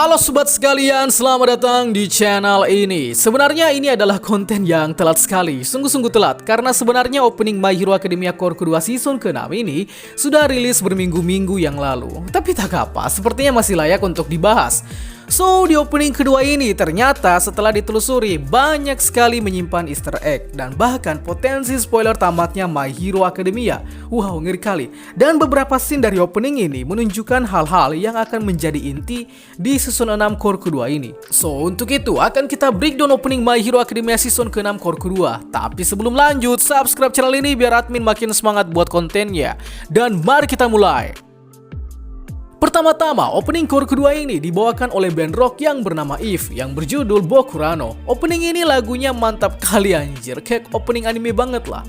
Halo sobat sekalian, selamat datang di channel ini. Sebenarnya ini adalah konten yang telat sekali, sungguh-sungguh telat. Karena sebenarnya opening My Hero Academia Core kedua season ke-6 ini sudah rilis berminggu-minggu yang lalu. Tapi tak apa, sepertinya masih layak untuk dibahas. So, di opening kedua ini ternyata setelah ditelusuri banyak sekali menyimpan easter egg dan bahkan potensi spoiler tamatnya My Hero Academia. Wow, ngeri kali. Dan beberapa scene dari opening ini menunjukkan hal-hal yang akan menjadi inti di season 6 core kedua ini. So, untuk itu akan kita breakdown opening My Hero Academia season ke-6 core kedua. Tapi sebelum lanjut, subscribe channel ini biar admin makin semangat buat kontennya. Dan mari kita mulai. Pertama-tama, opening core kedua ini dibawakan oleh band rock yang bernama Eve yang berjudul Bokurano. Opening ini lagunya mantap kali anjir, kayak opening anime banget lah.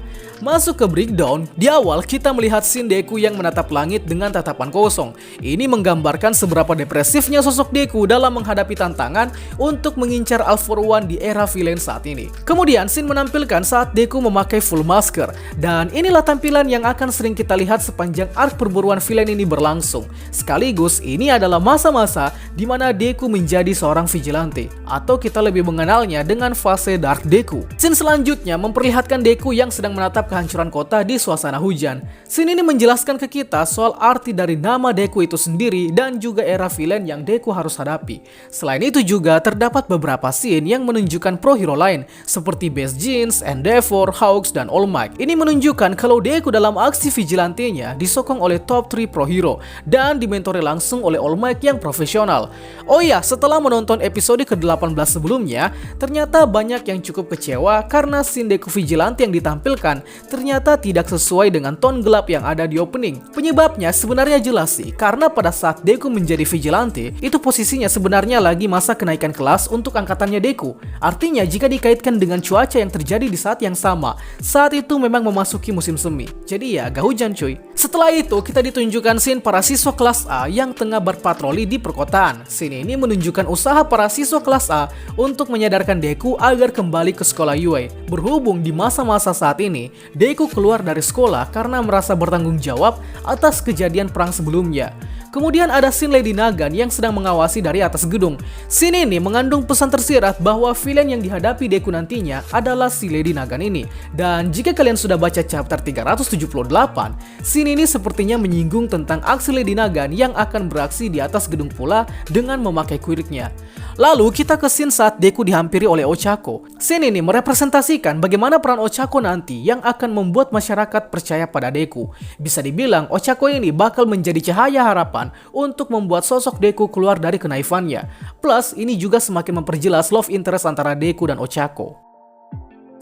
Masuk ke breakdown, di awal kita melihat scene Deku yang menatap langit dengan tatapan kosong. Ini menggambarkan seberapa depresifnya sosok Deku dalam menghadapi tantangan untuk mengincar All For One di era villain saat ini. Kemudian scene menampilkan saat Deku memakai full masker. Dan inilah tampilan yang akan sering kita lihat sepanjang arc perburuan villain ini berlangsung. Sekaligus ini adalah masa-masa di mana Deku menjadi seorang vigilante, atau kita lebih mengenalnya dengan fase Dark Deku. Scene selanjutnya memperlihatkan Deku yang sedang menatap kehancuran kota di suasana hujan. Scene ini menjelaskan ke kita soal arti dari nama Deku itu sendiri dan juga era villain yang Deku harus hadapi. Selain itu juga terdapat beberapa scene yang menunjukkan pro hero lain seperti Best Jeans, Endeavor, Hawks, dan All Might. Ini menunjukkan kalau Deku dalam aksi vigilantenya disokong oleh top 3 pro hero dan dimentori langsung oleh All Might yang profesional. Oh iya, setelah menonton episode ke-18 sebelumnya, ternyata banyak yang cukup kecewa karena scene Deku vigilante yang ditampilkan ternyata tidak sesuai dengan tone gelap yang ada di opening. Penyebabnya sebenarnya jelas sih, karena pada saat Deku menjadi vigilante, itu posisinya sebenarnya lagi masa kenaikan kelas untuk angkatannya Deku. Artinya jika dikaitkan dengan cuaca yang terjadi di saat yang sama, saat itu memang memasuki musim semi. Jadi ya gak hujan cuy. Setelah itu kita ditunjukkan scene para siswa kelas A yang tengah berpatroli di perkotaan. Scene ini menunjukkan usaha para siswa kelas A untuk menyadarkan Deku agar kembali ke sekolah UA. Berhubung di masa-masa saat ini, Deku keluar dari sekolah karena merasa bertanggung jawab atas kejadian perang sebelumnya. Kemudian ada scene Lady Nagan yang sedang mengawasi dari atas gedung. Scene ini mengandung pesan tersirat bahwa villain yang dihadapi Deku nantinya adalah si Lady Nagan ini. Dan jika kalian sudah baca chapter 378, scene ini sepertinya menyinggung tentang aksi Lady Nagan yang akan beraksi di atas gedung pula dengan memakai kuiriknya. Lalu kita ke scene saat Deku dihampiri oleh Ochako. Scene ini merepresentasikan bagaimana peran Ochako nanti yang akan membuat masyarakat percaya pada Deku. Bisa dibilang Ochako ini bakal menjadi cahaya harapan untuk membuat sosok Deku keluar dari kenaifannya. Plus ini juga semakin memperjelas love interest antara Deku dan Ochako.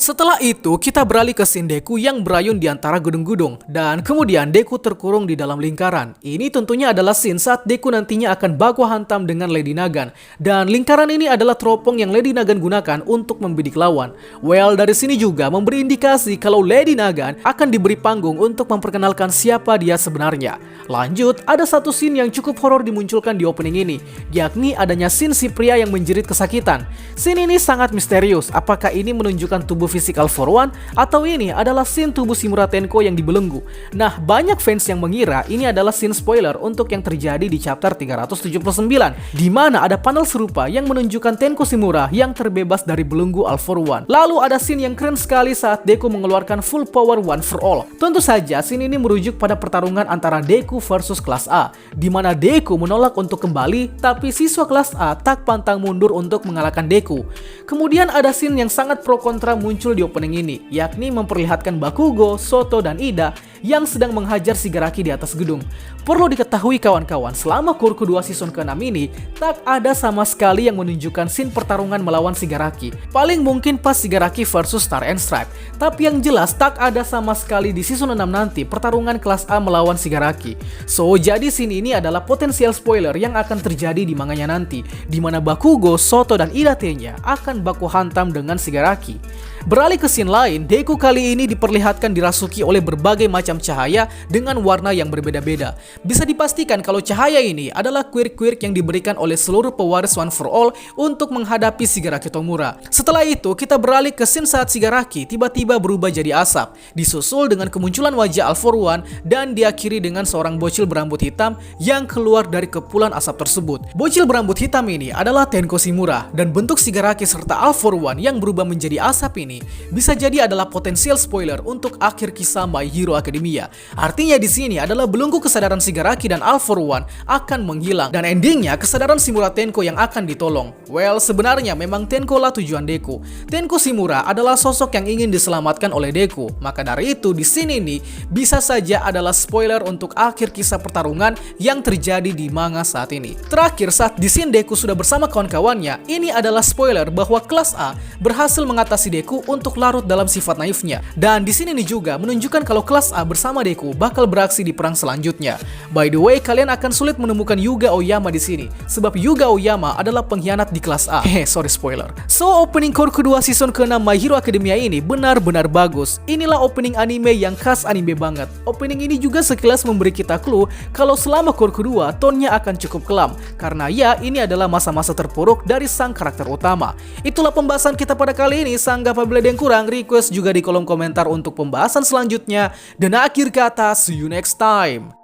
Setelah itu, kita beralih ke scene Deku yang berayun di antara gedung-gedung. Dan kemudian Deku terkurung di dalam lingkaran. Ini tentunya adalah scene saat Deku nantinya akan baku hantam dengan Lady Nagan. Dan lingkaran ini adalah teropong yang Lady Nagan gunakan untuk membidik lawan. Well, dari sini juga memberi indikasi kalau Lady Nagan akan diberi panggung untuk memperkenalkan siapa dia sebenarnya. Lanjut, ada satu scene yang cukup horor dimunculkan di opening ini, yakni adanya scene si pria yang menjerit kesakitan. Scene ini sangat misterius, apakah ini menunjukkan tubuh fisik All For One atau ini adalah scene tubuh Shimura Tenko yang dibelenggu. Nah, banyak fans yang mengira ini adalah scene spoiler untuk yang terjadi di chapter 379, di mana ada panel serupa yang menunjukkan Tenko Shimura yang terbebas dari belenggu All For One. Lalu ada scene yang keren sekali saat Deku mengeluarkan full power One For All. Tentu saja scene ini merujuk pada pertarungan antara Deku versus kelas A, di mana Deku menolak untuk kembali, tapi siswa kelas A tak pantang mundur untuk mengalahkan Deku. Kemudian ada scene yang sangat pro kontra muncul di opening ini, yakni memperlihatkan Bakugo, Soto, dan Ida yang sedang menghajar Shigaraki di atas gedung. Perlu diketahui kawan-kawan, selama core kedua season ke-6 ini, tak ada sama sekali yang menunjukkan scene pertarungan melawan Shigaraki. Paling mungkin pas Shigaraki versus Star and Stripe. Tapi yang jelas tak ada sama sekali di season 6 nanti pertarungan kelas A melawan Shigaraki. So, jadi scene ini adalah potensial spoiler yang akan terjadi di manganya nanti, di mana Bakugo, Soto, dan Ida T-nya akan baku hantam dengan Shigaraki. Beralih ke scene lain, Deku kali ini diperlihatkan dirasuki oleh berbagai macam cahaya dengan warna yang berbeda-beda. Bisa dipastikan kalau cahaya ini adalah quirk-quirk yang diberikan oleh seluruh pewaris One for All untuk menghadapi Shigaraki Tomura. Setelah itu, kita beralih ke scene saat Shigaraki tiba-tiba berubah jadi asap, disusul dengan kemunculan wajah All for One dan diakhiri dengan seorang bocil berambut hitam yang keluar dari kepulan asap tersebut. Bocil berambut hitam ini adalah Tenko Shimura, dan bentuk Shigaraki serta All for One yang berubah menjadi asap ini bisa jadi adalah potensial spoiler untuk akhir kisah My Hero Academia. Artinya di sini adalah belenggu kesadaran Shigaraki dan All for One akan menghilang, dan endingnya kesadaran Shimura Tenko yang akan ditolong. Well, sebenarnya memang Tenko lah tujuan Deku. Tenko Shimura adalah sosok yang ingin diselamatkan oleh Deku. Maka dari itu di sini nih bisa saja adalah spoiler untuk akhir kisah pertarungan yang terjadi di manga saat ini. Terakhir, saat di scene Deku sudah bersama kawan-kawannya, ini adalah spoiler bahwa kelas A berhasil mengatasi Deku untuk larut dalam sifat naifnya. Dan di sini nih juga menunjukkan kalau kelas A bersama Deku bakal beraksi di perang selanjutnya. By the way, kalian akan sulit menemukan Yuga Oyama di sini sebab Yuga Oyama adalah pengkhianat di kelas A. Sorry spoiler. So, opening core kedua season ke-6 My Hero Academia ini benar-benar bagus. Inilah opening anime yang khas anime banget. Opening ini juga sekilas memberi kita clue kalau selama core kedua tone-nya akan cukup kelam karena ya ini adalah masa-masa terpuruk dari sang karakter utama. Itulah pembahasan kita pada kali ini. Sanggah apabila ada yang kurang, request juga di kolom komentar untuk pembahasan selanjutnya. Dan akhir kata, see you next time.